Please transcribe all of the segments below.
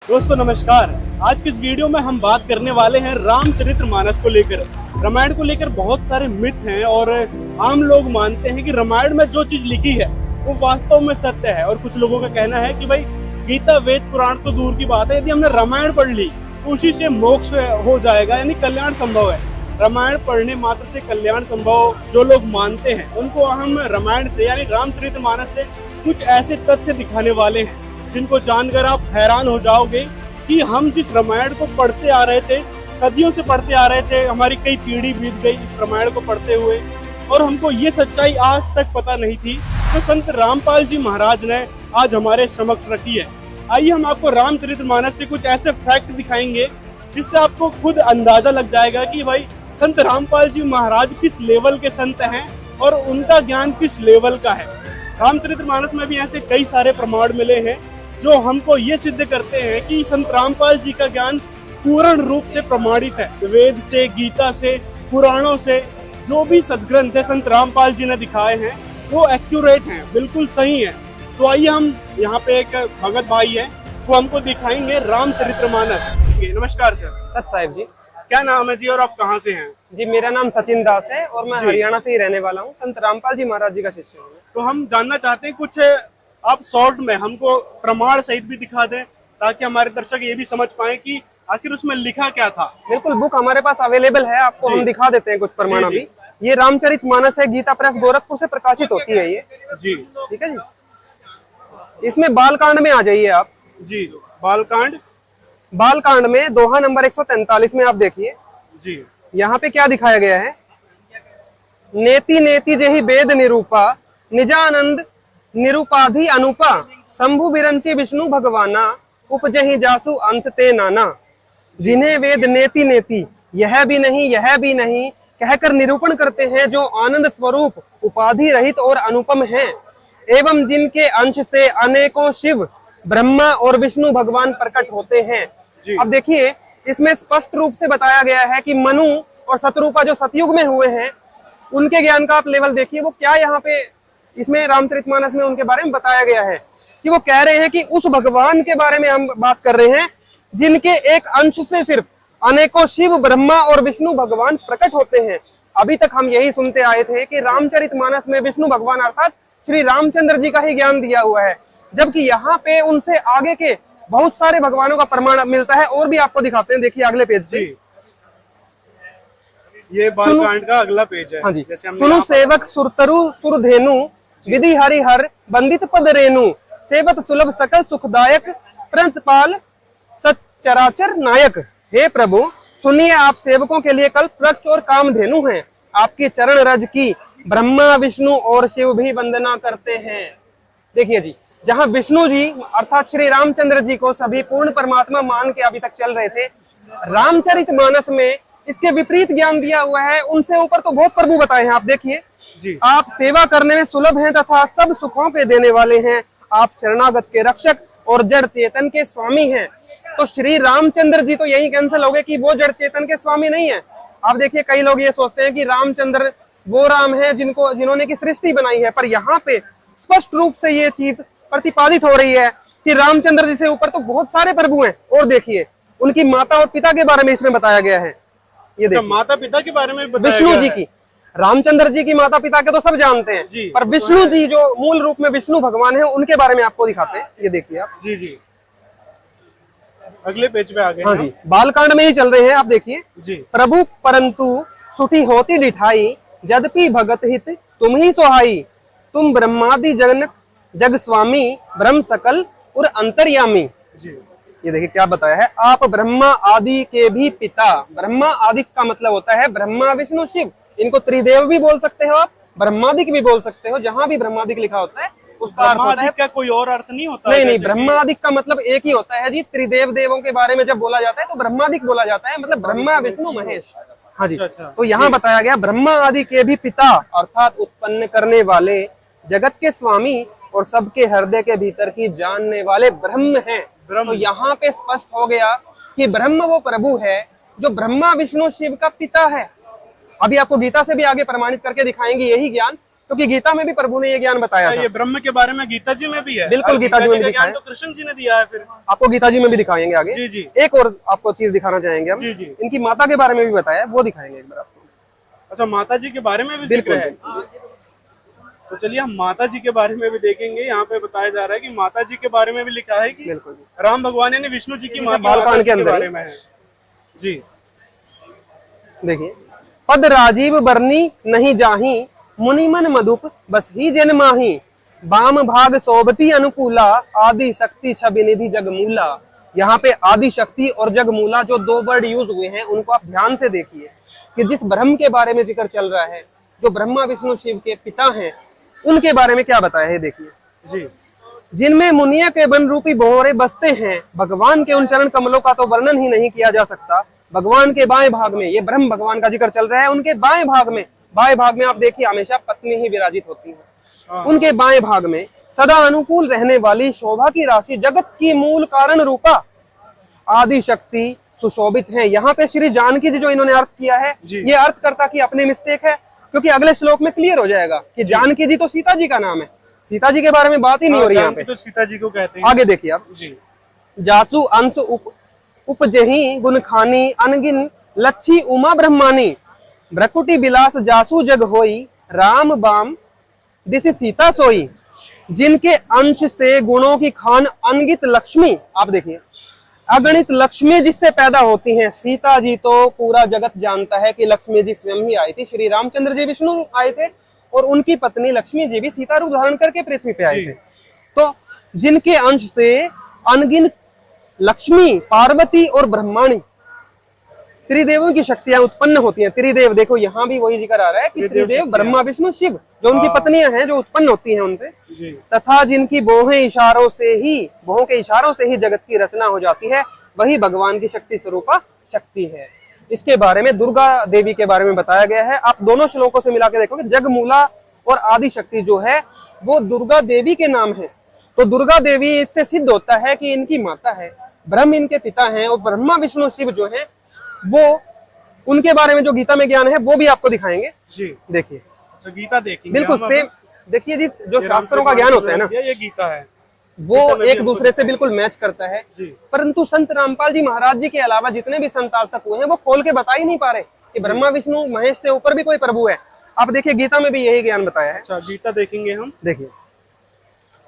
दोस्तों नमस्कार। आज की इस वीडियो में हम बात करने वाले हैं रामचरितमानस को लेकर। रामायण को लेकर बहुत सारे मिथ हैं और आम लोग मानते हैं कि रामायण में जो चीज लिखी है वो वास्तव में सत्य है। और कुछ लोगों का कहना है कि भाई गीता वेद पुराण तो दूर की बात है, यदि हमने रामायण पढ़ ली तो उसी से मोक्ष हो जाएगा, यानी कल्याण संभव है। रामायण पढ़ने मात्र से कल्याण संभव जो लोग मानते हैं उनको हम रामायण से यानी रामचरितमानस से कुछ ऐसे तथ्य दिखाने वाले हैं जिनको जानकर आप हैरान हो जाओगे कि हम जिस रामायण को पढ़ते आ रहे थे, सदियों से पढ़ते आ रहे थे, हमारी कई पीढ़ी बीत गई इस रामायण को पढ़ते हुए, और हमको ये सच्चाई आज तक पता नहीं थी, तो संत रामपाल जी महाराज ने आज हमारे समक्ष रखी है। आइए हम आपको रामचरितमानस से कुछ ऐसे फैक्ट दिखाएंगे जिससे आपको खुद अंदाजा लग जाएगा कि भाई संत रामपाल जी महाराज किस लेवल के संत हैं और उनका ज्ञान किस लेवल का है। रामचरितमानस में भी ऐसे कई सारे प्रमाण मिले हैं जो हमको ये सिद्ध करते हैं कि संत रामपाल जी का ज्ञान पूर्ण रूप से प्रमाणित है। वेद से, गीता से, पुराणों से जो भी सदग्रंथ है संत रामपाल जी ने दिखाए हैं वो एक्यूरेट हैं, बिल्कुल सही है। तो आइए हम यहाँ पे एक भगत भाई है वो हमको दिखाएंगे रामचरितमानस। नमस्कार सर। सत साहिब जी। क्या नाम है जी और आप कहाँ से हैं? जी मेरा नाम सचिन दास है और मैं हरियाणा से ही रहने वाला हूँ। संत रामपाल जी महाराज जी का शिष्य हूँ। तो हम जानना चाहते हैं कुछ आप शॉर्ट में हमको प्रमाण सहित भी दिखा दें ताकि हमारे दर्शक ये भी समझ पाए कि आखिर उसमें लिखा क्या था। बिल्कुल, बुक हमारे पास अवेलेबल है, आपको हम दिखा देते हैं कुछ प्रमाण अभी। ये रामचरितमानस है, गीता प्रेस गोरखपुर से प्रकाशित होती है ये जी। ठीक है जी। इसमें बालकांड में आ जाइए आप जी। बालकांड में दोहा नंबर 143 में आप देखिए जी। यहाँ पे क्या दिखाया गया है। नेति नेति जेहि वेद निरूपा निजानंद निरूपाधि अनुपा शंभु बिरंची विष्णु भगवाना उपजहि जासु अंश ते नाना। जिन्हें वेद नेति नेति यह भी नहीं कहकर निरूपण करते हैं, जो आनंद स्वरूप उपाधि रहित और अनुपम हैं, एवं जिनके अंश से अनेकों शिव ब्रह्मा और विष्णु भगवान प्रकट होते हैं। अब देखिए इसमें स्पष्ट रूप से बताया गया है कि मनु और शतरूपा जो सतयुग में हुए हैं उनके ज्ञान का आप लेवल देखिए। वो क्या यहाँ पे इसमें रामचरितमानस में उनके बारे में बताया गया है कि वो कह रहे हैं कि उस भगवान के बारे में हम बात कर रहे हैं जिनके एक अंश से सिर्फ अनेकों शिव ब्रह्मा और विष्णु भगवान प्रकट होते हैं। अभी तक हम यही सुनते आए थे कि रामचरितमानस में विष्णु भगवान अर्थात श्री रामचंद्र जी का ही ज्ञान दिया हुआ है, जबकि यहाँ पे उनसे आगे के बहुत सारे भगवानों का प्रमाण मिलता है। और भी आपको दिखाते हैं, देखिए अगले पेज जी। ये बालकांड का अगला पेज है। हाँ जी। सुनु सेवक सुरतरु सुरधेनु विधि हरिहर बंदित पद रेणु सेवत सुलभ सकल सुखदायक प्रंतपाल सच्चराचर नायक। हे प्रभु सुनिए, आप सेवकों के लिए कल्प वृक्ष और कामधेनु हैं। आपकी चरण रज की ब्रह्मा विष्णु और शिव भी वंदना करते हैं। देखिए जी, जहां विष्णु जी अर्थात श्री रामचंद्र जी को सभी पूर्ण परमात्मा मान के अभी तक चल रहे थे, रामचरितमानस में इसके विपरीत ज्ञान दिया हुआ है। उनसे ऊपर तो बहुत प्रभु बताए हैं। आप देखिए जी, आप सेवा करने में सुलभ हैं तथा सब सुखों के देने वाले हैं। आप शरणागत के रक्षक और जड़ चेतन के स्वामी हैं। तो श्री रामचंद्र जी तो यही कैंसिल हो गए कि वो जड़ चेतन के स्वामी नहीं है। आप देखिए कई लोग ये सोचते हैं कि रामचंद्र वो राम है जिन्होंने की सृष्टि बनाई है, पर यहाँ पे स्पष्ट रूप से ये चीज प्रतिपादित हो रही है कि रामचंद्र जी से ऊपर तो बहुत सारे प्रभु हैं। और देखिए उनकी माता और पिता के बारे में इसमें बताया गया है। ये देखिए माता पिता के बारे में विष्णु जी की, रामचंद्र जी की माता पिता के तो सब जानते हैं जी, पर विष्णु जी जो मूल रूप में विष्णु भगवान है उनके बारे में आपको दिखाते हैं। ये देखिए आप जी जी अगले पेज पे आ गए। हाँ जी, बालकांड में ही चल रहे हैं। आप देखिए जी। प्रभु परंतु सुठी होती डिठाई यद्यपि भगत हित तुम ही सोहाई। तुम ब्रह्मादि जनक जग स्वामी ब्रह्म सकल और अंतर्यामी जी। ये देखिए क्या बताया है। आप ब्रह्मा आदि के भी पिता। ब्रह्मा आदि का मतलब होता है ब्रह्मा विष्णु शिव। इनको त्रिदेव भी बोल सकते हो आप, ब्रह्मादिक भी बोल सकते हो। जहां भी ब्रह्मादिक लिखा होता है उसका अर्थ होता है क्या कोई और अर्थ नहीं होता? नहीं, ब्रह्मादिक का मतलब एक ही होता है जी। त्रिदेव देवों के बारे में जब बोला जाता है तो ब्रह्मादिक बोला जाता है, मतलब ब्रह्मा विष्णु महेश। हाँ जी। तो यहाँ बताया गया ब्रह्मा आदि के भी पिता अर्थात उत्पन्न करने वाले, जगत के स्वामी और सबके हृदय के भीतर की जानने वाले ब्रह्म हैं। तो यहाँ पे स्पष्ट हो गया कि ब्रह्म वो प्रभु है जो ब्रह्मा विष्णु शिव का पिता है। अभी आपको गीता से भी आगे प्रमाणित करके दिखाएंगे यही ज्ञान क्योंकि गीता में भी प्रभु ने ये ज्ञान बताया था। ये ब्रह्म के बारे में गीता जी में भी है? बिल्कुल, गीता जी में भी दिखा है। तो कृष्ण जी ने दिया है, फिर आपको गीता जी में भी दिखाएंगे आगे। जी जी। एक और आपको चीज दिखाना चाहेंगे हम। जी जी। इनकी माता के बारे में भी बताया, वो दिखाएंगे एक बार आपको। अच्छा, माता जी के बारे में भी जिक्र है? तो चलिए हम माता जी के बारे में भी देखेंगे। यहाँ पे बताया जा रहा है कि माता जी के बारे में भी लिखा है कि राम भगवान यानी विष्णु जी की बालकांड के अंदर बारे में है। जी देखिए, पद राजीव बरनी नहीं जाही, मुनि मन मधुप बस ही जन माही, बाम भाग सोबती अनुकूला, आदि शक्ति छवि निधि जगमूला। यहाँ पे आदि शक्ति और जगमूला जो दो वर्ड यूज हुए हैं, उनको आप ध्यान से देखिए कि जिस ब्रह्म के बारे में जिक्र चल रहा है, जो ब्रह्मा विष्णु शिव के पिता हैं, उनके बारे में क्या बताया है देखिए। जी, जिनमें मुनिया के वन रूपी भंवरे बसते हैं, भगवान के उन चरण कमलों का तो वर्णन ही नहीं किया जा सकता। भगवान के बाएं भाग में, ये ब्रह्म भगवान का जिक्र चल रहा है, उनके बाएं भाग में आप देखिए हमेशा पत्नी ही विराजित होती है। उनके बाएं भाग में सदा अनुकूल रहने वाली शोभा की राशि, जगत की मूल कारण रूपा आदि शक्ति सुशोभित है। यहाँ पे श्री जानकी जी जो इन्होंने अर्थ किया है, ये अर्थ करता कि अपने मिस्टेक है, क्योंकि अगले श्लोक में क्लियर हो जाएगा कि जानकी जी तो सीता जी का नाम है, सीता जी के बारे में बात ही नहीं हो रही यहाँ पे, तो सीता जी को कहते हैं। आगे देखिए आप। जासु अंश उपजही गुण खानी, अनगिन लच्छी उमा ब्रह्मानी, भ्रकुटी बिलास जासु जग होई, राम बाम दिस सीता सोई। जिनके अंश से गुणों की खान अनगित लक्ष्मी, आप देखिए अगणित लक्ष्मी जिससे पैदा होती हैं। सीता जी तो पूरा जगत जानता है कि लक्ष्मी जी स्वयं ही आई थी, श्री रामचंद्र जी विष्णु आए थे और उनकी पत्नी लक्ष्मी जी भी सीता रूप धारण करके पृथ्वी पे आए थे। तो जिनके अंश से अनगिनत लक्ष्मी, पार्वती और ब्रह्माणी, त्रिदेवों की शक्तियां उत्पन्न होती हैं। त्रिदेव देखो यहाँ भी वही जिक्र आ रहा है कि त्रिदेव ब्रह्मा विष्णु शिव जो उनकी पत्नियां हैं, जो उत्पन्न होती हैं उनसे, तथा जिनकी बोहों के इशारों से ही जगत की रचना हो जाती है, वही भगवान की शक्ति स्वरूपा शक्ति है। इसके बारे में दुर्गा देवी के बारे में बताया गया है। आप दोनों श्लोकों से मिला के देखोगे, जगमूला और आदि शक्ति जो है वो दुर्गा देवी के नाम है। तो दुर्गा देवी, इससे सिद्ध होता है कि इनकी माता है, ब्रह्म इनके पिता हैं, और ब्रह्मा विष्णु शिव जो है वो, उनके बारे में जो गीता में ज्ञान है वो भी आपको दिखाएंगे। जी देखिए, अच्छा गीता देखेंगे बिल्कुल सेम। देखिए जी, जो शास्त्रों का ज्ञान होता है ना, ये गीता है, वो एक दूसरे से बिल्कुल मैच करता है। परंतु संत रामपाल जी महाराज जी के अलावा जितने भी संत आज तक हुए हैं, वो खोल के बता ही नहीं पा रहे कि ब्रह्मा विष्णु महेश से ऊपर भी कोई प्रभु है। आप देखिए गीता में भी यही ज्ञान बताया है। अच्छा, गीता देखेंगे हम। देखिए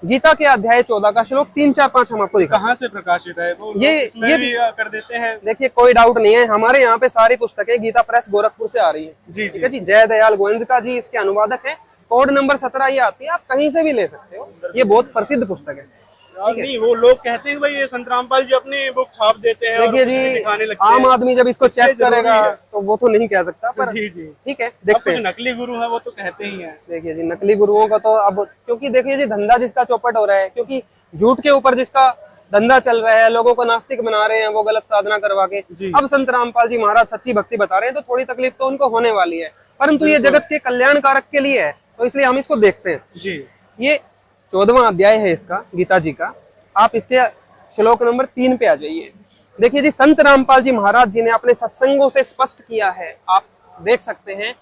गीता के अध्याय 14 का श्लोक 3, 4, 5 हम आपको दिखा। कहाँ से प्रकाशित है वो? ये भी कर देते हैं। देखिए कोई डाउट नहीं है, हमारे यहाँ पे सारी पुस्तकें गीता प्रेस गोरखपुर से आ रही है। ठीक है जी, जय दयाल गोविंदका जी इसके अनुवादक है। कोड नंबर 17 ये आती है, आप कहीं से भी ले सकते हो, ये बहुत प्रसिद्ध पुस्तक है। नहीं, वो लोग कहते हैं भाई ये संत रामपाल जी अपनी बुक छाप देते हैं। देखिए जी, आम आदमी जब इसको चेक करेगा तो वो तो नहीं कह सकता, पर ठीक है देखते हैं। नकली गुरु है वो तो कहते ही हैं। देखिए जी, नकली गुरुओं का तो अब, क्योंकि देखिए जी धंधा जिसका चौपट हो रहा है, क्योंकि झूठ के ऊपर जिसका धंधा चल रहा है, लोगों को नास्तिक बना रहे हैं वो गलत साधना करवा के। अब संत रामपाल जी महाराज सच्ची भक्ति बता रहे हैं, तो थोड़ी तकलीफ तो उनको होने वाली है, परंतु ये जगत के कल्याण कारक के लिए है, तो इसलिए हम इसको देखते हैं जी। ये 14वां अध्याय है इसका, गीता जी का। आप इसके श्लोक नंबर 3 पे आ जाइए। देखिए जी, संत रामपाल जी महाराज जी ने अपने सत्संगों से स्पष्ट किया है, आप देख सकते हैं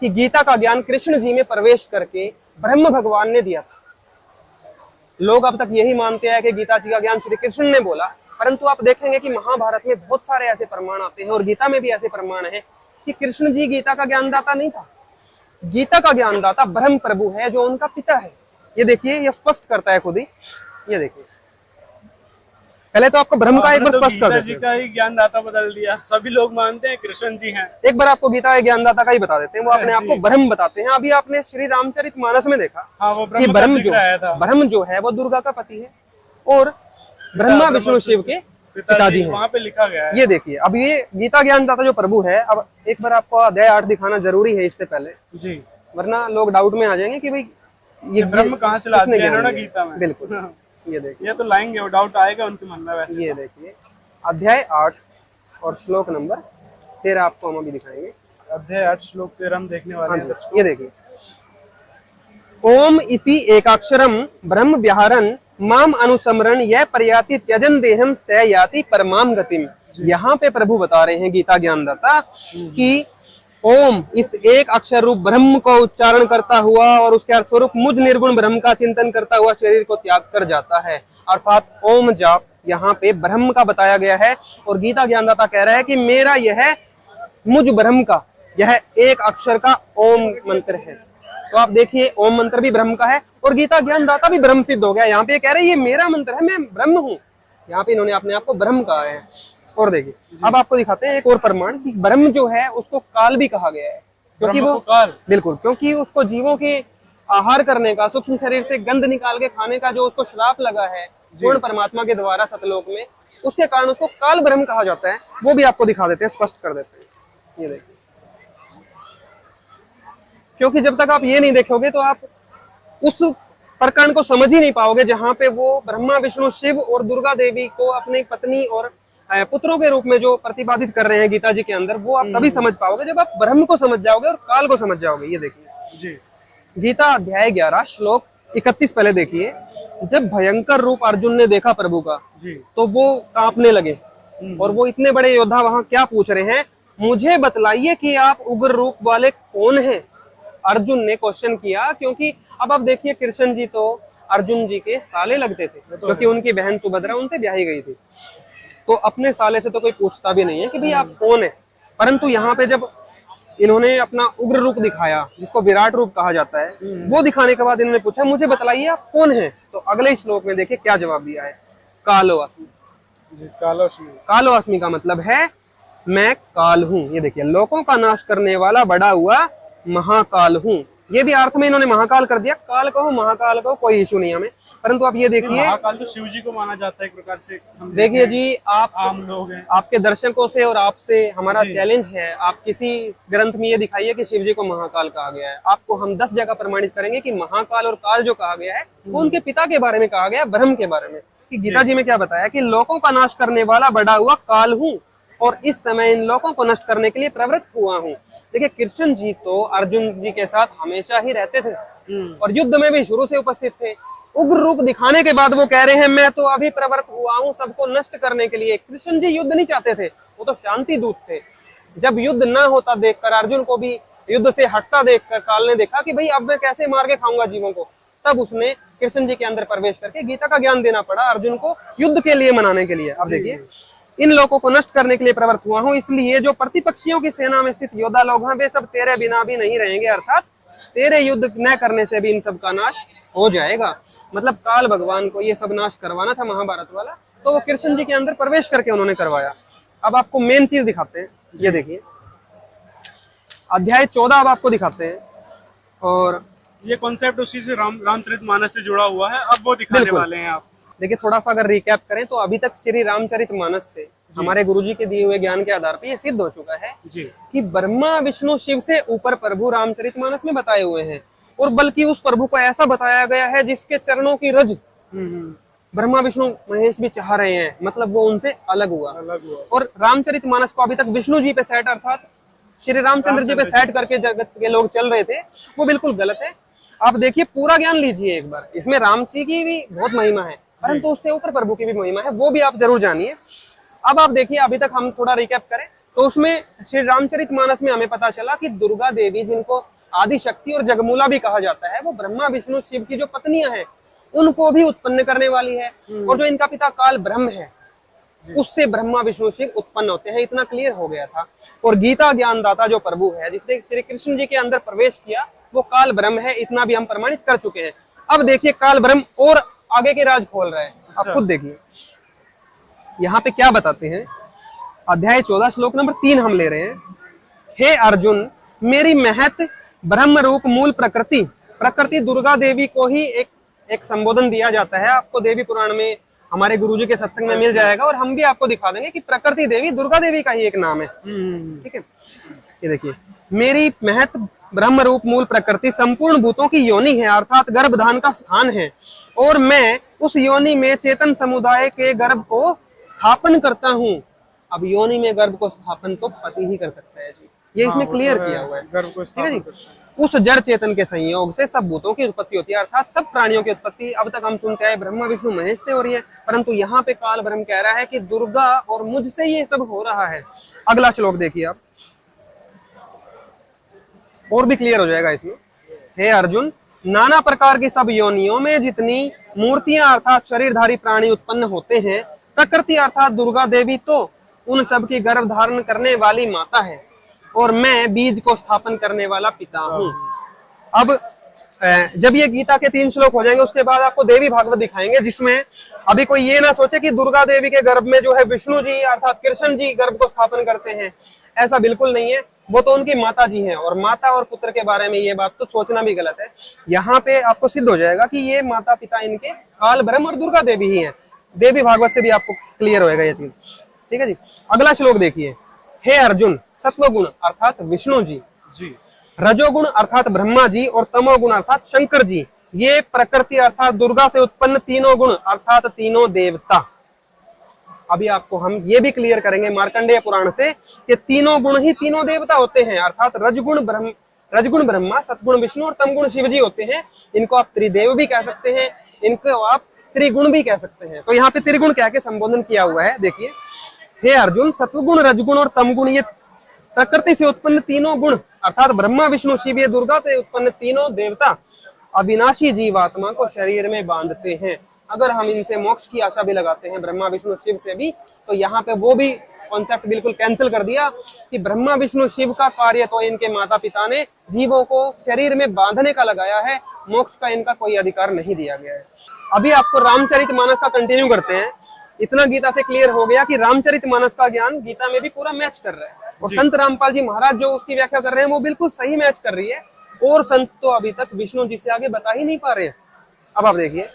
कि गीता का ज्ञान कृष्ण जी में प्रवेश करके ब्रह्म भगवान ने दिया था। लोग अब तक यही मानते हैं कि गीता जी का ज्ञान श्री कृष्ण ने बोला, परंतु आप देखेंगे कि महाभारत में बहुत सारे ऐसे प्रमाण आते हैं और गीता में भी ऐसे प्रमाण है कि कृष्ण जी गीता का ज्ञानदाता नहीं था। गीता का ज्ञानदाता ब्रह्म प्रभु है जो उनका पिता है। ये देखिए, ये स्पष्ट करता है खुद ही। ये देखिए, पहले तो आपको ब्रह्म का एक बार स्पष्ट कर देते हैं। का ही ज्ञानदाता बदल दिया, सभी लोग मानते हैं कृष्ण जी हैं। एक बार आपको गीता के ज्ञानदाता का ही बता देते हैं, वो अपने आप को ब्रह्म बताते हैं। अभी आपने श्री रामचरितमानस में देखा कि ब्रह्म जो है वो दुर्गा का पति है और ब्रह्मा विष्णु शिव के पिताजी हैं। वहाँ पे लिखा गया है। ये देखिए, अब ये गीता ज्ञानदाता जो प्रभु है, अब एक बार आपको अध्याय 8 दिखाना जरूरी है इससे पहले जी, वरना लोग डाउट में आ जाएंगे कि भाई ये ब्रह्म कहाँ से लाते हैं ना गीता में। बिल्कुल, ये देखिए, ये तो लाएंगे, वो डाउट आएगा उनके मन में वैसे। ये देखिए अध्याय 8 और श्लोक नंबर 13 आपको हम अभी दिखाएंगे। अध्याय 8 श्लोक 13 हम देखने वाले हैं। ये देखिए, ओम इति एकाक्षरम ब्रह्म व्याहरन माम अनुसमरण यह प्रयाति त्यजन देहम स याति परमाम गतिम। यहाँ पे प्रभु बता रहे हैं गीता ज्ञानदाता कि ओम इस एक अक्षर रूप ब्रह्म को उच्चारण करता हुआ और उसके अर्थ स्वरूप मुझ निर्गुण ब्रह्म का चिंतन करता हुआ शरीर को त्याग कर जाता है। अर्थात ओम जाप यहाँ पे ब्रह्म का बताया गया है और गीता ज्ञानदाता कह रहा है कि मेरा यह मुझ ब्रह्म का यह एक अक्षर का ओम मंत्र है। तो आप देखिए ओम मंत्र भी ब्रह्म का है और गीता ज्ञानदाता भी ब्रह्म सिद्ध हो गया। यहाँ पे कह रहे हैं ये मेरा मंत्र है, मैं ब्रह्म हूँ। यहाँ पे इन्होंने अपने आप को ब्रह्म कहा है। और देखिए अब आपको दिखाते हैं एक और प्रमाण कि ब्रह्म जो है उसको काल भी कहा गया है, क्योंकि वो काल बिल्कुल, क्योंकि उसको जीवों के आहार करने का, सूक्ष्म शरीर से गंध निकाल के खाने का जो उसको श्राप लगा है पूर्ण परमात्मा के द्वारा सतलोक में, उसके कारण उसको काल ब्रह्म कहा जाता है। वो भी आपको दिखा देते हैं, स्पष्ट कर देते हैं। ये देखिए, क्योंकि जब तक आप ये नहीं देखोगे तो आप उस प्रकरण को समझ ही नहीं पाओगे जहां पे वो ब्रह्मा विष्णु शिव और दुर्गा देवी को अपनी पत्नी और पुत्रों के रूप में जो प्रतिपादित कर रहे हैं गीता जी के अंदर, वो आप तभी समझ पाओगे जब आप ब्रह्म को समझ जाओगे और काल को समझ जाओगे। ये देखिए जी, गीता अध्याय 11 श्लोक 31 पहले देखिए। जब भयंकर रूप अर्जुन ने देखा प्रभु का जी, तो वो कांपने लगे और वो इतने बड़े योद्धा वहां क्या पूछ रहे हैं, मुझे बतलाइए कि आप उग्र रूप वाले कौन हैं। अर्जुन ने क्वेश्चन किया, क्योंकि अब आप देखिए कृष्ण जी तो अर्जुन जी के साले लगते थे, क्योंकि उनकी बहन सुभद्रा उनसे ब्याही गई थी। तो अपने साले से तो कोई पूछता भी नहीं है कि भाई आप कौन है। परंतु यहाँ पे जब इन्होंने अपना उग्र रूप दिखाया, जिसको विराट रूप कहा जाता है, वो दिखाने के बाद इन्होंने पूछा मुझे बतलाइए आप कौन हैं। तो अगले श्लोक में देखिए क्या जवाब दिया है, कालो अस्मि। कालो अस्मि का मतलब है मैं काल हूँ। ये देखिए, लोकों का नाश करने वाला बड़ा हुआ महाकाल हूँ। ये भी अर्थ में इन्होंने महाकाल कर दिया। काल कहो महाकाल कहो कोई इशू नहीं हमें, परंतु आप ये देखिए महाकाल तो शिव जी को माना जाता है एक प्रकार से। देखिए जी, आप आम लोग हैं, आपके दर्शकों से और आपसे हमारा चैलेंज है, आप किसी ग्रंथ में ये दिखाइए कि शिव जी को महाकाल कहा गया है। आपको हम 10 जगह प्रमाणित करेंगे कि महाकाल और काल जो कहा गया है वो उनके पिता के बारे में कहा गया है, ब्रह्म के बारे में। कि गीता जी में क्या बताया कि लोकों का नाश करने वाला बड़ा हुआ काल हूँ और इस समय इन लोकों को नष्ट करने के लिए प्रवृत्त हुआ हूँ। देखिए कृष्ण जी तो अर्जुन जी के साथ हमेशा ही रहते थे और युद्ध में भी शुरू से उपस्थित थे। उग्र रूप दिखाने के बाद वो कह रहे हैं मैं तो अभी प्रवृत्त हुआ हूँ सबको नष्ट करने के लिए। कृष्ण जी युद्ध नहीं चाहते थे, वो तो शांति दूत थे। जब युद्ध ना होता देखकर अर्जुन को भी युद्ध से हटता देखकर काल ने देखा कि भाई अब मैं कैसे मार के खाऊंगा जीवों को, तब उसने कृष्ण जी के अंदर प्रवेश करके गीता का ज्ञान देना पड़ा अर्जुन को युद्ध के लिए मनाने के लिए। अब देखिए, इन लोगों को नष्ट करने के लिए प्रवृत्त हुआ हूँ, इसलिए जो प्रतिपक्षियों की सेना में स्थित योद्धा लोग हैं वे सब तेरे बिना भी नहीं रहेंगे, अर्थात तेरे युद्ध न करने से भी इन सब का नाश हो जाएगा। मतलब काल भगवान को ये सब नाश करवाना था महाभारत वाला, तो वो कृष्ण जी के अंदर प्रवेश करके उन्होंने करवाया। अब आपको मेन चीज दिखाते हैं, ये देखिए अध्याय 14 अब आपको दिखाते हैं। और ये कॉन्सेप्ट उसी से रामचरितमानस से जुड़ा हुआ है, अब वो दिखाने वाले हैं आप। देखिए थोड़ा सा अगर रिकैप करें तो अभी तक श्री रामचरितमानस से हमारे गुरुजी के दिए हुए ज्ञान के आधार पर ये सिद्ध हो चुका है जी कि ब्रह्मा विष्णु शिव से ऊपर प्रभु रामचरितमानस में बताए हुए हैं, और बल्कि उस प्रभु को ऐसा बताया गया है जिसके चरणों की रज ब्रह्मा विष्णु महेश भी चाह रहे हैं, मतलब वो उनसे अलग हुआ। और रामचरितमानस को अभी तक विष्णु जी पे सेट अर्थात श्री रामचंद्र जी पे सेट करके जगत के लोग चल रहे थे, वो बिल्कुल गलत है। आप देखिए पूरा ज्ञान लीजिए एक बार, इसमें राम जी की भी बहुत महिमा है, परंतु उससे ऊपर प्रभु की भी महिमा है, वो भी आप जरूर जानिए। अब आप देखिए, अभी तक हम थोड़ा रिकैप करें तो उसमें श्री रामचरितमानस में हमें पता चला कि दुर्गा देवी, जिनको आदि शक्ति और जगमूला भी कहा जाता है, वो ब्रह्मा विष्णु शिव की जो पत्नियां हैं उनको भी उत्पन्न करने वाली है, और जो इनका पिता काल ब्रह्म है उससे ब्रह्मा विष्णु शिव उत्पन्न होते हैं। इतना क्लियर हो गया था। और गीता ज्ञानदाता जो प्रभु है जिसने श्री कृष्ण जी के अंदर प्रवेश किया, वो काल ब्रह्म है, इतना भी हम प्रमाणित कर चुके हैं। अब देखिए काल ब्रह्म और आगे के राज खोल रहे हैं, आप खुद देखिए यहाँ पे क्या बताते हैं। अध्याय 14 श्लोक नंबर 3 हम ले रहे हैं। हे अर्जुन, मेरी महत ब्रह्म रूप मूल प्रकृति दुर्गा देवी को ही एक संबोधन दिया जाता है। आपको देवी पुराण में हमारे गुरुजी के सत्संग में मिल जाएगा, और हम भी आपको दिखा देंगे कि प्रकृति देवी दुर्गा देवी का ही एक नाम है। ठीक है, ये देखिए, मेरी महत ब्रह्म रूप मूल प्रकृति संपूर्ण भूतों की योनि है, अर्थात गर्भधान का स्थान है, और मैं उस योनि में चेतन समुदाय के गर्भ को स्थापन करता हूँ। अब योनि में गर्भ को स्थापन तो पति ही कर सकता है जी, ये इसमें क्लियर किया हुआ है। ठीक है जी, उस जड़ चेतन के संयोग से सब भूतों की उत्पत्ति होती है, अर्थात सब प्राणियों की उत्पत्ति अब तक हम सुनते आए ब्रह्मा विष्णु महेश से हो रही है, परंतु यहाँ पे काल ब्रह्म कह रहा है कि दुर्गा और मुझसे ये सब हो रहा है। अगला श्लोक देखिए आप, और भी क्लियर हो जाएगा इसमें। हे अर्जुन, नाना प्रकार की सब योनियों में जितनी मूर्तियां अर्थात शरीरधारी प्राणी उत्पन्न होते हैं, प्रकृति अर्थात दुर्गा देवी तो उन सब की गर्भ धारण करने वाली माता है और मैं बीज को स्थापन करने वाला पिता हूँ। अब जब ये गीता के 3 श्लोक हो जाएंगे उसके बाद आपको देवी भागवत दिखाएंगे, जिसमें अभी कोई ये ना सोचे कि दुर्गा देवी के गर्भ में जो है विष्णु जी अर्थात कृष्ण जी गर्भ को स्थापन करते हैं। ऐसा बिल्कुल नहीं है, वो तो उनकी माता जी हैं। और माता और पुत्र के बारे में ये बात तो सोचना भी गलत है। यहाँ पे आपको सिद्ध हो जाएगा कि ये माता पिता इनके काल ब्रह्म और दुर्गा देवी ही है। देवी भागवत से भी आपको क्लियर होएगा ये चीज। ठीक है जी। अगला श्लोक देखिए। हे अर्जुन, सत्वगुण अर्थात विष्णु जी, रजोगुण अर्थात ब्रह्मा जी और तमोगुण अर्थात शंकर जी, ये प्रकृति अर्थात दुर्गा से उत्पन्न तीनों गुण अर्थात तीनों देवता। अभी आपको हम ये भी क्लियर करेंगे मार्कंडेय पुराण से कि तीनों गुण ही तीनों देवता होते हैं, अर्थात रजगुण ब्रह्मा, सतगुण विष्णु और तमगुण शिव जी होते हैं। इनको आप त्रिदेव भी कह सकते हैं, इनको आप त्रिगुण भी कह सकते हैं। तो यहाँ पे त्रिगुण कह के संबोधन किया हुआ है। देखिए, हे अर्जुन, सत्वगुण, रजगुण और तमगुण ये प्रकृति से उत्पन्न तीनों गुण अर्थात ब्रह्मा विष्णु शिव ये दुर्गा से उत्पन्न तीनों देवता अविनाशी जीवात्मा को शरीर में बांधते हैं। अगर हम इनसे मोक्ष की आशा भी लगाते हैं ब्रह्मा विष्णु शिव से भी, तो यहाँ पे वो भी कॉन्सेप्ट बिल्कुल कैंसिल कर दिया कि ब्रह्मा विष्णु शिव का कार्य तो इनके माता पिता ने जीवों को शरीर में बांधने का लगाया है, मोक्ष का इनका कोई अधिकार नहीं दिया गया है। अभी आपको रामचरितमानस का कंटिन्यू करते हैं। इतना गीता से क्लियर हो गया कि रामचरितमानस का ज्ञान गीता में भी पूरा मैच कर रहा है और संत रामपाल जी महाराज जो उसकी व्याख्या कर रहे हैं वो बिल्कुल सही मैच कर रही है। और संत तो अभी तक विष्णु जी से आगे बता ही नहीं पा रहे हैं। अब आप देखिए,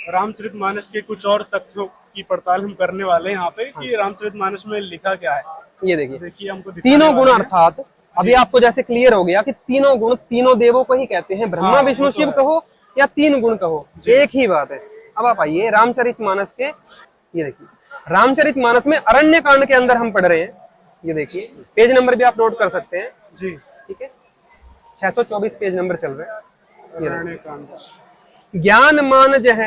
रामचरितमानस के कुछ और तथ्यों की पड़ताल हम करने वाले हैं यहाँ पे कि रामचरितमानस में लिखा क्या है। ये देखिए हमको तीनों गुण अर्थात अभी आपको जैसे क्लियर हो गया कि तीनों गुण तीनों देवों को ही कहते हैं, ब्रह्मा विष्णु शिव कहो या 3 गुण कहो, एक ही बात है। अब आप आइए रामचरितमानस के, ये देखिए रामचरितमानस में अरण्य कांड के अंदर हम पढ़ रहे हैं। ये देखिए पेज नंबर भी आप नोट कर सकते हैं जी, ठीक है, 624 पेज नंबर चल रहा है। अरण्य कांड, ज्ञान मान जह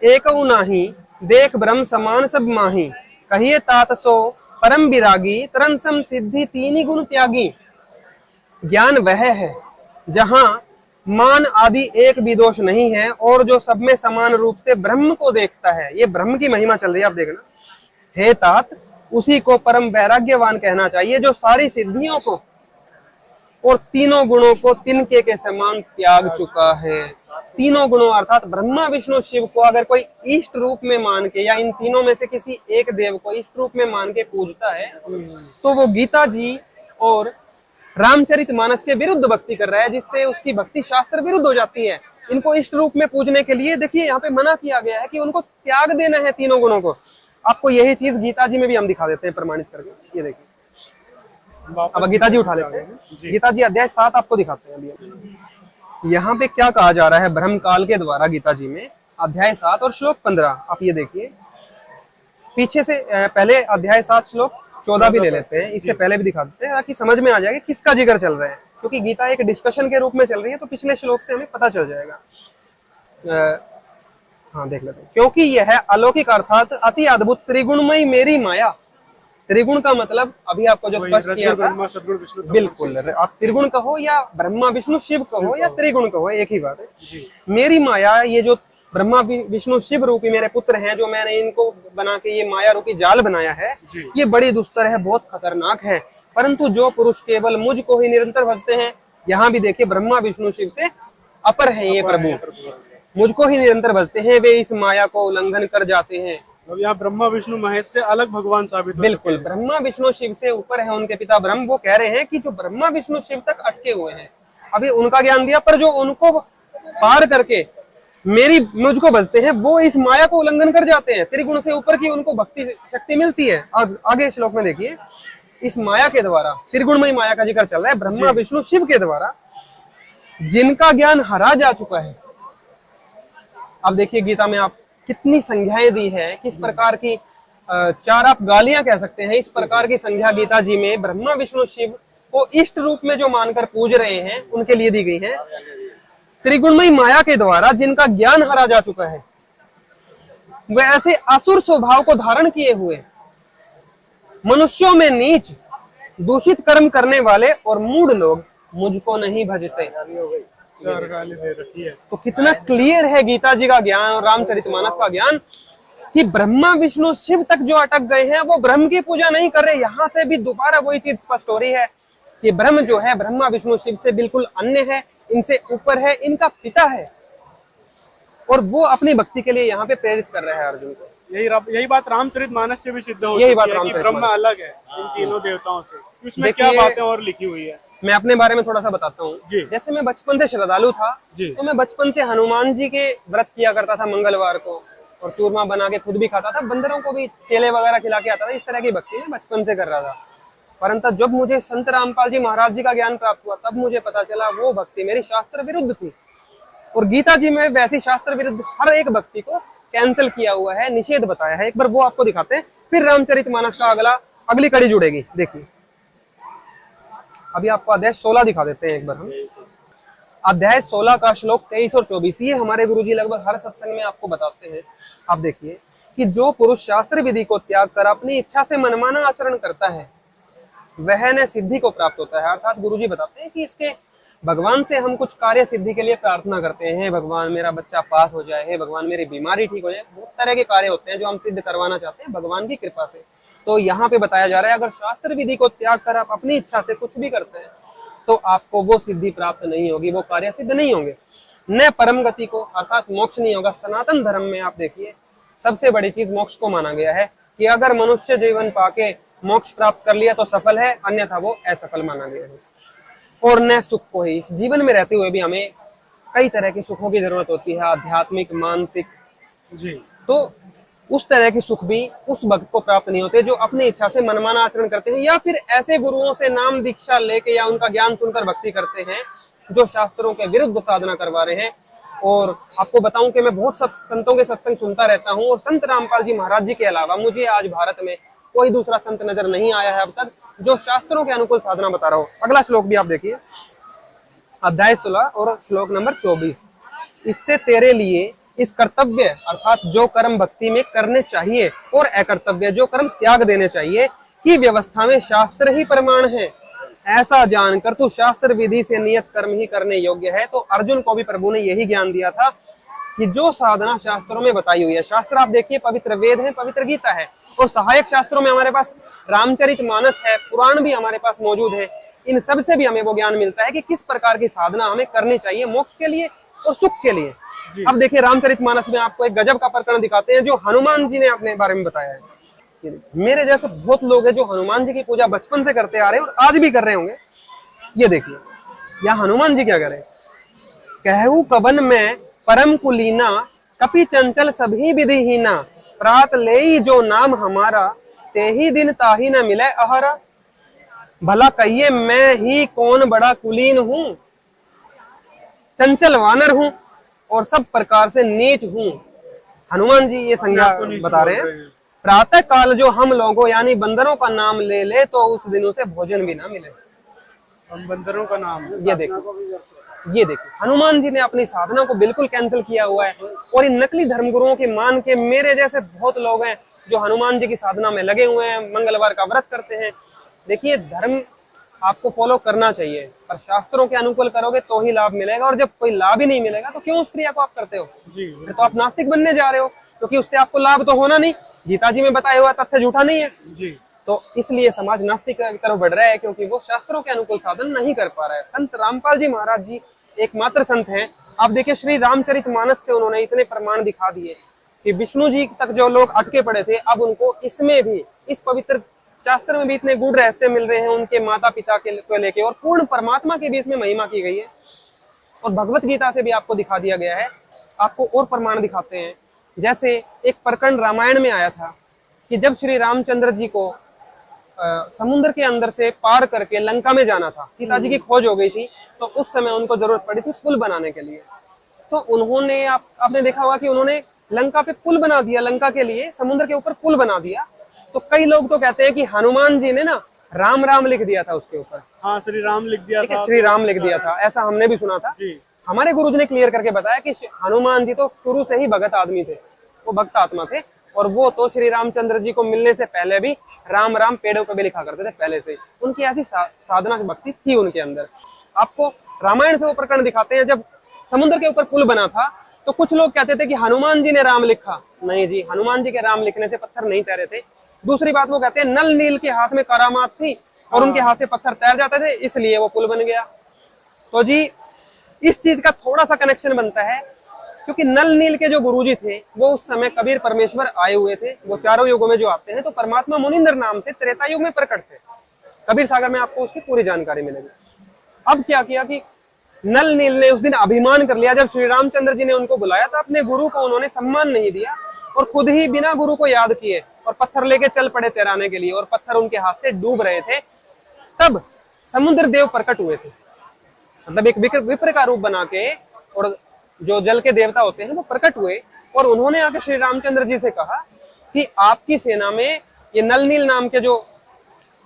एक नाही, देख ब्रह्म समान सब माही, कहिए तात सो परम विरागी, तरन सम सिद्धि 3 गुण त्यागी। ज्ञान वह है जहां मान आदि एक भी दोष नहीं है और जो सब में समान रूप से ब्रह्म को देखता है। ये ब्रह्म की महिमा चल रही है, आप देखना। हे तात, उसी को परम वैराग्यवान कहना चाहिए जो सारी सिद्धियों को और तीनों गुणों को तिनके के समान त्याग चुका है। तीनों गुणों अर्थात ब्रह्मा विष्णु शिव को अगर कोई इष्ट रूप में मान के या इन तीनों में से किसी एक देव को इष्ट रूप में मान के पूजता है तो वो गीता जी और रामचरितमानस के विरुद्ध भक्ति कर रहा है, जिससे उसकी भक्ति शास्त्र विरुद्ध हो जाती है। इनको इष्ट रूप में पूजने के लिए देखिए यहाँ पे मना किया गया है कि उनको त्याग देना है तीनों गुणों को। आपको यही चीज गीता जी में भी हम दिखा देते हैं प्रमाणित करके। ये देखिए, अब गीता जी उठा लेते हैं। गीता जी अध्याय 7 आपको दिखाते हैं अभी। यहाँ पे क्या कहा जा रहा है ब्रह्म काल के द्वारा गीता जी में, अध्याय 7 और श्लोक 15। आप ये देखिए, पीछे से पहले अध्याय 7 श्लोक 14 भी ले लेते हैं, इससे पहले भी दिखा देते हैं ताकि समझ में आ जाएगा किसका जिक्र चल रहा है, क्योंकि गीता एक डिस्कशन के रूप में चल रही है तो पिछले श्लोक से हमें पता चल जाएगा। हाँ देख लेते हैं। क्योंकि यह अलौकिक अर्थात अति अद्भुत त्रिगुणमयी मेरी माया। त्रिगुण का मतलब अभी आपको जो स्पष्ट किया था, बिल्कुल आप त्रिगुण कहो या ब्रह्मा विष्णु शिव कहो या त्रिगुण कहो, एक ही बात है। मेरी माया, ये जो ब्रह्मा विष्णु शिव रूपी मेरे पुत्र हैं जो मैंने इनको बना के ये माया रूपी जाल बनाया है, ये बड़ी दुस्तर है, बहुत खतरनाक है। परंतु जो पुरुष केवल मुझको ही निरंतर भजते हैं, यहाँ भी देखिए ब्रह्मा विष्णु शिव से अपर है ये प्रभु, मुझको ही निरंतर भजते हैं, वे इस माया को उल्लंघन कर जाते हैं। अब यहाँ ब्रह्मा विष्णु महेश से अलग भगवान साबित, बिल्कुल ब्रह्मा विष्णु शिव से ऊपर है उनके पिता ब्रह्म। वो कह रहे हैं कि जो ब्रह्मा विष्णु शिव तक अटके हुए हैं, अभी उनका ज्ञान दिया, पर जो उनको पार करके मुझको भजते हैं वो इस माया को उल्लंघन कर जाते हैं। त्रिगुण से ऊपर की उनको भक्ति शक्ति मिलती है। आगे श्लोक में देखिए, इस माया के द्वारा, त्रिगुणमयी माया का जिक्र चल रहा है, ब्रह्मा विष्णु शिव के द्वारा जिनका ज्ञान हरा जा चुका है। अब देखिए गीता में आप कितनी संज्ञाएं दी है, किस प्रकार की 4 आप गालियां कह सकते हैं, इस प्रकार की संज्ञा गीता जी में ब्रह्मा विष्णु शिव को इष्ट रूप में जो मानकर पूज रहे हैं उनके लिए दी गई है। त्रिगुणमयी माया के द्वारा जिनका ज्ञान हरा जा चुका है, वे ऐसे असुर स्वभाव को धारण किए हुए, मनुष्यों में नीच दूषित कर्म करने वाले और मूढ़ लोग मुझको नहीं भजते। चार गाली दे रखी है। तो कितना क्लियर है गीता जी का ज्ञान और रामचरितमानस का ज्ञान कि ब्रह्मा विष्णु शिव तक जो अटक गए हैं वो ब्रह्म की पूजा नहीं कर रहे। यहाँ से भी दोबारा वही चीज स्पष्ट हो रही है कि ब्रह्म जो है ब्रह्मा विष्णु शिव से बिल्कुल अन्य है, इनसे ऊपर है, इनका पिता है, और वो अपनी भक्ति के लिए यहाँ पे प्रेरित कर रहा है अर्जुन को। यही बात रामचरितमानस से भी सिद्ध हो यही बात चुकी है कि ब्रह्म अलग है इन तीनों देवताओं से। इसमें क्या बातें और लिखी हुई है? मैं अपने बारे में थोड़ा सा बताता हूँ। जैसे मैं बचपन से श्रद्धालु था, तो मैं बचपन से हनुमान जी के व्रत किया करता था मंगलवार को, और चूरमा बना के खुद भी खाता था, बंदरों को भी केले वगैरह खिला के आता था। इस तरह की भक्ति मैं बचपन से कर रहा था। परंतु जब मुझे संत रामपाल जी महाराज जी का ज्ञान प्राप्त हुआ, तब मुझे पता चला वो भक्ति मेरी शास्त्र विरुद्ध थी। और गीता जी में वैसी शास्त्र विरुद्ध हर एक भक्ति को कैंसिल किया हुआ है, निषेध बताया है। एक बार वो आपको दिखाते हैं, फिर रामचरितमानस का अगली कड़ी जुड़ेगी। देखिए, अभी आपको अध्याय 16 दिखा देते हैं एक बार हम। अध्याय 16 का श्लोक 23 और 24 ये हमारे गुरुजी लगभग हर सत्संग में आपको बताते हैं। आप देखिए कि जो पुरुष शास्त्र विधि को त्याग कर अपनी इच्छा से मनमाना आचरण करता है वह न सिद्धि को प्राप्त होता है। अर्थात गुरुजी बताते हैं कि इसके भगवान से हम कुछ कार्य सिद्धि के लिए प्रार्थना करते हैं, भगवान मेरा बच्चा पास हो जाए, हे भगवान मेरी बीमारी ठीक हो जाए। बहुत तरह के कार्य होते हैं जो हम सिद्ध करवाना चाहते हैं भगवान की कृपा से। तो यहाँ पे बताया जा रहा है, अगर शास्त्र विधि को त्याग कर आप अपनी इच्छा से कुछ भी करते हैं तो आपको वो सिद्धि प्राप्त नहीं होगी, वो कार्य सिद्ध नहीं होंगे। न परम गति को अर्थात मोक्ष नहीं होगा। सनातन धर्म में आप देखिए सबसे बड़ी चीज मोक्ष को माना गया है कि अगर मनुष्य जीवन पाके मोक्ष प्राप्त कर लिया तो सफल है, अन्यथा वो असफल माना गया है। और न सुख को ही, इस जीवन में रहते हुए भी हमें कई तरह के सुखों की जरूरत होती है, आध्यात्मिक, मानसिक जी। तो उस तरह के सुख भी उस भक्त को प्राप्त नहीं होते जो अपनी इच्छा से मनमाना आचरण करते हैं, या फिर ऐसे गुरुओं से नाम दीक्षा लेके या उनका ज्ञान सुनकर भक्ति करते हैं जो शास्त्रों के विरुद्ध साधना करवा रहे हैं। और आपको बताऊं कि मैं बहुत संतों के सत्संग सुनता रहता हूं, और संत रामपाल जी महाराज जी के अलावा मुझे आज भारत में कोई दूसरा संत नजर नहीं आया है अब तक जो शास्त्रों के अनुकूल साधना बता रहा हो। अगला श्लोक भी आप देखिए, अध्याय 16 और श्लोक नंबर 24। इससे तेरे लिए इस कर्तव्य अर्थात जो कर्म भक्ति में करने चाहिए और अकर्तव्य जो कर्म त्याग देने चाहिए की व्यवस्था में शास्त्र ही प्रमाण है। ऐसा जानकर तू शास्त्र विधि से नियत कर्म ही करने योग्य है। तो अर्जुन को भी प्रभु ने यही ज्ञान दिया था कि जो साधना शास्त्रों में बताई हुई है, शास्त्र आप देखिए पवित्र वेद है, पवित्र गीता है, और सहायक शास्त्रों में हमारे पास रामचरितमानस है, पुराण भी हमारे पास मौजूद है। इन सब से भी हमें वो ज्ञान मिलता है कि किस प्रकार की साधना हमें करनी चाहिए मोक्ष के लिए और सुख के लिए। अब देखिए रामचरितमानस में आपको एक गजब का प्रकरण दिखाते हैं जो हनुमान जी ने अपने बारे में बताया है। मेरे जैसे बहुत लोग हैं जो हनुमान जी की पूजा बचपन से करते आ रहे हैं और आज भी कर रहे होंगे। ये देखिए यहाँ हनुमान जी क्या करे, कहू कबन में परम कुलीना कपि चंचल सभी विधिहीना, प्रात लेई जो नाम हमारा ते ही दिन ताही न मिले अहरा। भला कहिए मैं ही कौन बड़ा कुलीन हूँ, चंचल वानर हूँ और सब प्रकार से नीच हूँ। हनुमान जी ये संज्ञा बता रहे हैं। प्रातः काल जो हम लोगों यानी बंदरों का नाम ले ले तो उस दिनों से भोजन भी ना मिले। हम बंदरों का नाम, ये देखिए हनुमान जी ने अपनी साधना को बिल्कुल कैंसिल किया हुआ है। और इन नकली धर्मगुरुओं के मान के मेरे जैसे बहुत लोग हैं जो हनुमान जी की साधना में लगे हुए हैं, मंगलवार का व्रत करते हैं। देखिए धर्म आपको फॉलो करना चाहिए, पर शास्त्रों के अनुकूल करोगे तो ही लाभ मिलेगा, और जब कोई लाभ ही नहीं मिलेगा तो क्यों उस क्रिया को आप करते हो जी। फिर तो आप नास्तिक बनने जा रहे हो, क्योंकि उससे आपको लाभ तो होना नहीं। गीता जी में बताया हुआ तथ्य झूठा नहीं है जी। तो इसलिए समाज नास्तिक की तरफ बढ़ रहा है क्योंकि वो शास्त्रों के अनुकूल साधन नहीं कर पा रहा है। संत रामपाल जी महाराज जी एकमात्र संत हैं। आप देखिए श्री रामचरितमानस से उन्होंने इतने प्रमाण दिखा दिए कि विष्णु जी तक जो लोग अटके पड़े थे अब उनको इसमें भी, इस पवित्र शास्त्र में भी इतने गूढ़ रहस्य मिल रहे हैं उनके माता पिता को लेके, और पूर्ण परमात्मा की भी इसमें महिमा की गई है। और भगवत गीता से भी आपको दिखा दिया गया है। आपको और प्रमाण दिखाते हैं, जैसे एक प्रकरण रामायण में आया था कि जब श्री रामचंद्र जी को समुद्र के अंदर से पार करके लंका में जाना था, सीता जी की खोज हो गई थी, तो उस समय उनको जरूरत पड़ी थी पुल बनाने के लिए। तो उन्होंने आपने देखा होगा कि उन्होंने लंका पे पुल बना दिया, लंका के लिए समुद्र के ऊपर पुल बना दिया। तो कई लोग तो कहते हैं कि हनुमान जी ने ना राम राम लिख दिया था उसके ऊपर। हाँ, श्री राम लिख दिया था, श्री राम लिख दिया था, ऐसा हमने भी सुना था जी। हमारे गुरुजी ने क्लियर करके बताया कि हनुमान जी तो शुरू से ही भगत आदमी थे, वो भक्त आत्मा थे, और वो तो श्री रामचंद्र जी को मिलने से पहले भी राम राम पेड़ों पे भी लिखा करते थे पहले से। उनकी ऐसी साधना भक्ति थी उनके अंदर। आपको रामायण से वो प्रकरण दिखाते हैं, जब समुद्र के ऊपर पुल बना था तो कुछ लोग कहते थे कि हनुमान जी ने राम लिखा। नहीं जी, हनुमान जी के राम लिखने से पत्थर नहीं तैरे थे। दूसरी बात, वो कहते हैं नल नील के हाथ में करामात थी और उनके हाथ से पत्थर तैर जाते थे, इसलिए वो पुल बन गया। तो जी इस चीज का थोड़ा सा कनेक्शन बनता है, क्योंकि नल नील के जो गुरुजी थे वो उस समय कबीर परमेश्वर आए हुए थे। वो चारों युगों में जो आते हैं, तो परमात्मा मुनिंदर नाम से त्रेता युग में प्रकट थे। कबीर सागर में आपको उसकी पूरी जानकारी मिलेगी। अब क्या किया कि नल नील ने उस दिन अभिमान कर लिया, जब श्री रामचंद्र जी ने उनको बुलाया तो अपने गुरु को उन्होंने सम्मान नहीं दिया और खुद ही बिना गुरु को याद किए और पत्थर लेके चल पड़े तैराने के लिए, और पत्थर उनके हाथ से डूब रहे थे। तब समुद्र देव प्रकट हुए थे, मतलब एक विप्र का रूप बना के, और जो जल के देवता होते हैं वो प्रकट हुए और उन्होंने आके श्री रामचंद्र जी से कहा कि आपकी सेना में ये नल नील नाम के जो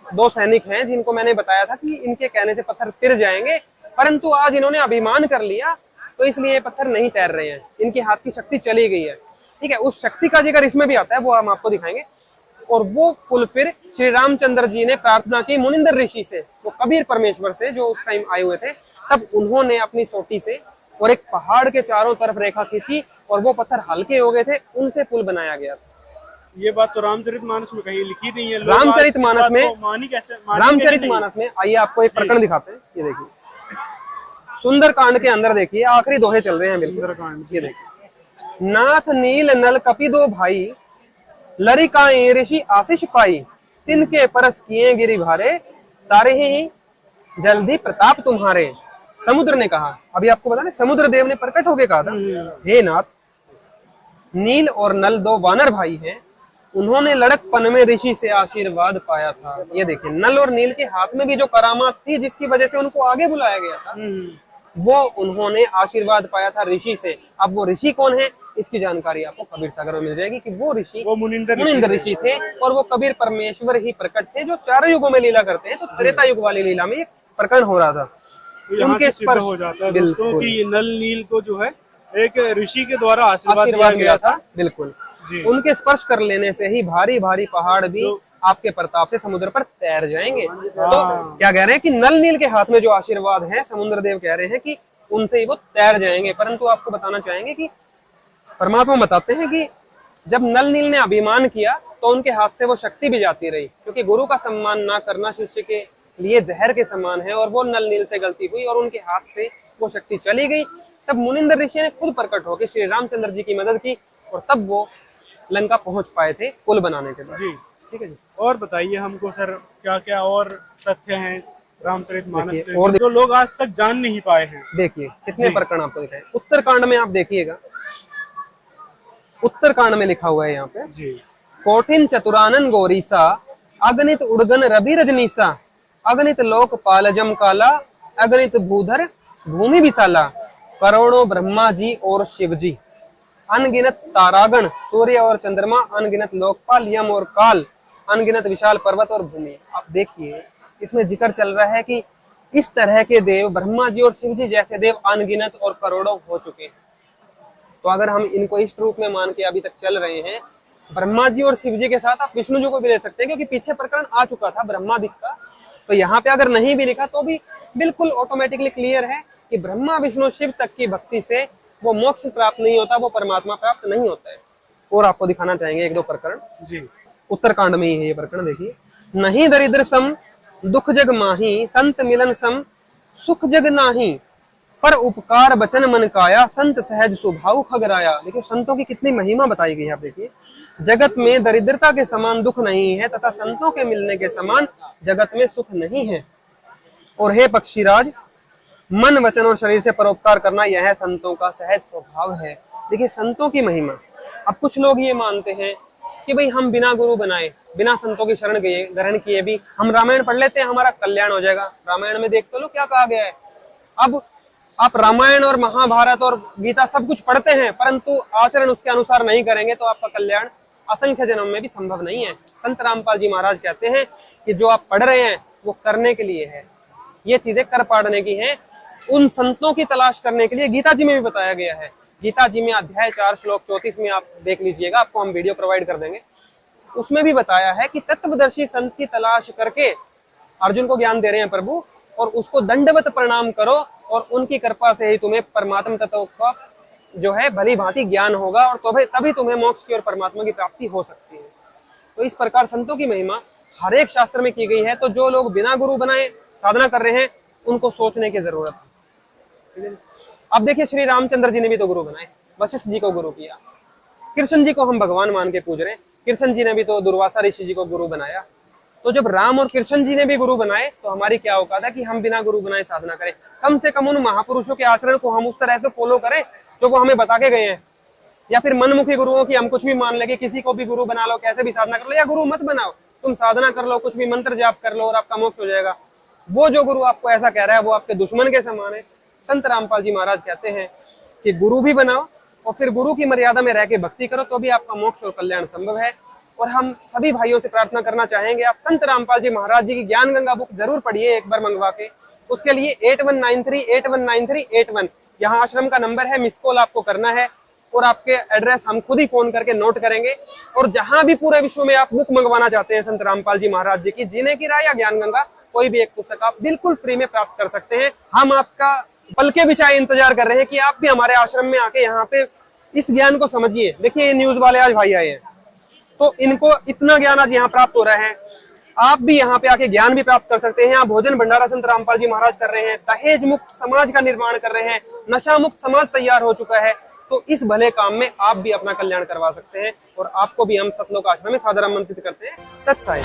2 सैनिक हैं, जिनको मैंने बताया था कि इनके कहने से पत्थर तिर जाएंगे, परंतु आज इन्होंने अभिमान कर लिया तो इसलिए ये पत्थर नहीं तैर रहे हैं, इनके हाथ की शक्ति चली गई है। ठीक है, उस शक्ति का जिक्र इसमें भी आता है, वो हम आपको दिखाएंगे। और वो पुल फिर श्री रामचंद्र जी ने प्रार्थना की मुनिंदर ऋषि से, वो कबीर परमेश्वर से जो उस टाइम आए हुए थे, तब उन्होंने अपनी सोटी से और एक पहाड़ के चारों तरफ रेखा खींची और वो पत्थर हल्के हो गए थे, उनसे पुल बनाया गया था। ये बात तो रामचरितमानस में कहीं लिखी नहीं है। रामचरितमानस में, रामचरितमानस में आइए आपको एक प्रकरण दिखाते हैं। ये देखिए सुंदरकांड के अंदर देखिए, आखिरी दोहे चल रहे हैं बिल्कुल। ये देखिए, नाथ नील नल कपि 2 भाई, लरिकाएं ऋषि आशीष पाई, तिनके परस किए गिरि भारे, तारे ही जल्दी प्रताप तुम्हारे। समुद्र ने कहा, अभी आपको बता दें, समुद्र देव ने प्रकट होके कहा था, हे नाथ, नील और नल 2 वानर भाई हैं, उन्होंने लड़कपन में ऋषि से आशीर्वाद पाया था। ये देखिए, नल और नील के हाथ में भी जो करामात थी जिसकी वजह से उनको आगे बुलाया गया था, वो उन्होंने आशीर्वाद पाया था ऋषि से। अब वो ऋषि कौन है, इसकी जानकारी आपको कबीर सागर में मिल जाएगी कि वो ऋषि मुनिंदर ऋषि थे और वो कबीर परमेश्वर ही प्रकट थे, जो चारों युगों में लीला करते हैं। तो त्रेता युग वाली लीला में एक प्रकरण हो रहा था, उनके स्पर्श हो जाता है दोस्तों कि नल नील को जो है एक ऋषि के द्वारा आशीर्वाद मिला था। बिल्कुल, उनके स्पर्श कर लेने से ही भारी भारी पहाड़ भी आपके प्रताप से समुद्र पर तैर जाएंगे। तो क्या कह रहे हैं कि नल नील के हाथ में जो आशीर्वाद है, समुद्र देव कह रहे हैं कि उनसे ही वो तैर जाएंगे। परंतु आपको बताना चाहेंगे कि परमात्मा बताते हैं कि जब नल नील ने अभिमान किया तो उनके हाथ से वो शक्ति भी जाती रही, क्योंकि गुरु का सम्मान ना करना शिष्य के लिए जहर के समान है। और वो नल नील से गलती हुई और उनके हाथ से वो शक्ति चली गई। तब मुनिंदर ऋषि ने खुद प्रकट होकर श्री रामचंद्र जी की मदद की और तब वो लंका पहुंच पाए थे पुल बनाने के बाद। जी ठीक है जी। और बताइए हमको सर, क्या क्या और तथ्य हैं रामचरितमानस के और जो लोग आज तक जान नहीं पाए हैं? देखिए कितने प्रकरण आपको दिखाए। उत्तरकांड में आप देखिएगा, उत्तरकांड में लिखा हुआ है यहाँ पे जी, कोठिन चतुरानन गौरीसा, अगणित उड़गन रवि रजनीसा, अगणित लोक पालजम काला, अगणित भूधर भूमि विशाला, करोड़ों ब्रह्मा जी और शिव जी, अनगिनत तारागण सूर्य और चंद्रमा, अनगिनत लोकपाल यम और काल, अनगिनत विशाल पर्वत और भूमि। आप देखिए इसमें जिक्र चल रहा है कि इस तरह के देव, ब्रह्मा जी और शिव जी जैसे देव अनगिनत और करोड़ों हो चुके हैं। तो अगर हम इनको इस रूप में मान के अभी तक चल रहे हैं, ब्रह्मा जी और शिव जी के साथ आप विष्णु जी को भी ले सकते हैं, क्योंकि पीछे प्रकरण आ चुका था ब्रह्मादिक का। तो यहाँ पे अगर नहीं भी लिखा तो भी बिल्कुल ऑटोमेटिकली क्लियर है कि ब्रह्मा विष्णु शिव तक की भक्ति से वो मोक्ष प्राप्त नहीं होता, वो परमात्मा प्राप्त नहीं होता है। और आपको दिखाना चाहेंगे 1-2 प्रकरण जी। उत्तरकांड में ही है ये प्रकरण। देखिए, नहीं दरिद्र सम दुख जग माही, संत मिलन सम सुख जग नाही, पर उपकार बचन मन काया, संत सहज स्वभाव खगराया। देखिए संतों की कितनी महिमा बताई गई है। आप देखिए, जगत में दरिद्रता के समान दुख नहीं है तथा संतों के मिलने के समान जगत में सुख नहीं है। और हे पक्षीराज, मन वचन और शरीर से परोपकार करना यह संतों का सहज स्वभाव है। देखिए संतों की महिमा। अब कुछ लोग ये मानते हैं कि भाई हम बिना गुरु बनाए, बिना संतों की शरण ग्रहण किए भी हम रामायण पढ़ लेते हैं, हमारा कल्याण हो जाएगा। रामायण में देख तो लो क्या कहा गया है। अब आप रामायण और महाभारत और गीता सब कुछ पढ़ते हैं, परंतु आचरण उसके अनुसार नहीं करेंगे तो आपका कल्याण असंख्य जन्म में भी संभव नहीं है। संत रामपाल जी महाराज कहते हैं कि जो आप पढ़ रहे हैं वो करने के लिए है, ये चीजें कर पाड़ने की हैं। उन संतों की तलाश करने के लिए गीता जी में भी बताया गया है गीता जी में अध्याय 4 श्लोक 34 में आप देख लीजिएगा, आपको हम वीडियो प्रोवाइड कर देंगे। उसमें भी बताया है कि तत्वदर्शी संत की तलाश करके अर्जुन को ज्ञान दे रहे हैं प्रभु, और उसको दंडवत प्रणाम करो और उनकी कृपा से ही तुम्हें परमात्मा तत्व का जो है भली भांति ज्ञान होगा, और तभी तुम्हें मोक्ष की और परमात्मा की प्राप्ति हो सकती है। तो इस प्रकार संतों की महिमा हर एक शास्त्र में की गई है। तो जो लोग बिना गुरु बनाए साधना कर रहे हैं उनको सोचने की जरूरत है। अब देखिए, श्री रामचंद्र जी ने भी तो गुरु बनाए, वशिष्ठ जी को गुरु किया। कृष्ण जी को हम भगवान मान के पूज रहे हैं, कृष्ण जी ने भी तो दुर्वासा ऋषि जी को गुरु बनाया। तो जब राम और कृष्ण जी ने भी गुरु बनाए तो हमारी क्या औकात है कि हम बिना गुरु बनाए साधना करें। कम से कम उन महापुरुषों के आचरण को हम उस तरह से फॉलो करें जो वो हमें बता के गए हैं। या फिर मनमुखी गुरुओं की हम कुछ भी मान लेंगे, किसी को भी गुरु बना लो, कैसे भी साधना कर लो, या गुरु मत बनाओ, तुम साधना कर लो, कुछ भी मंत्र जाप कर लो और आपका मोक्ष हो जाएगा। वो जो गुरु आपको ऐसा कह रहा है वो आपके दुश्मन के समान है। संत रामपाल जी महाराज कहते हैं कि गुरु भी बनाओ और फिर गुरु की मर्यादा में रह के भक्ति करो, तो भी आपका मोक्ष और कल्याण संभव है। और हम सभी भाइयों से प्रार्थना करना चाहेंगे, आप संत रामपाल जी महाराज जी की ज्ञान गंगा बुक जरूर पढ़िए एक बार मंगवा के। उसके लिए 8193819381 यहाँ आश्रम का नंबर है, मिस कॉल आपको करना है और आपके एड्रेस हम खुद ही फोन करके नोट करेंगे। और जहां भी पूरे विश्व में आप बुक मंगवाना चाहते हैं संत रामपाल जी महाराज जी की, जीने की राह या ज्ञान गंगा, कोई भी एक पुस्तक आप बिल्कुल फ्री में प्राप्त कर सकते हैं। हम आपका पल के बिछाए इंतजार कर रहे हैं कि आप भी हमारे आश्रम में आके यहाँ पे इस ज्ञान को समझिए। देखिए, ये न्यूज वाले आज भाई आए हैं तो इनको इतना ज्ञान आज यहाँ प्राप्त हो रहा है, आप भी यहाँ पे आके ज्ञान भी प्राप्त कर सकते हैं। यहाँ भोजन भंडारा संत रामपाल जी महाराज कर रहे हैं, दहेज मुक्त समाज का निर्माण कर रहे हैं, नशा मुक्त समाज तैयार हो चुका है। तो इस भले काम में आप भी अपना कल्याण करवा सकते हैं और आपको भी हम सतलोक आश्रम में सादर आमंत्रित करते हैं। सत साई।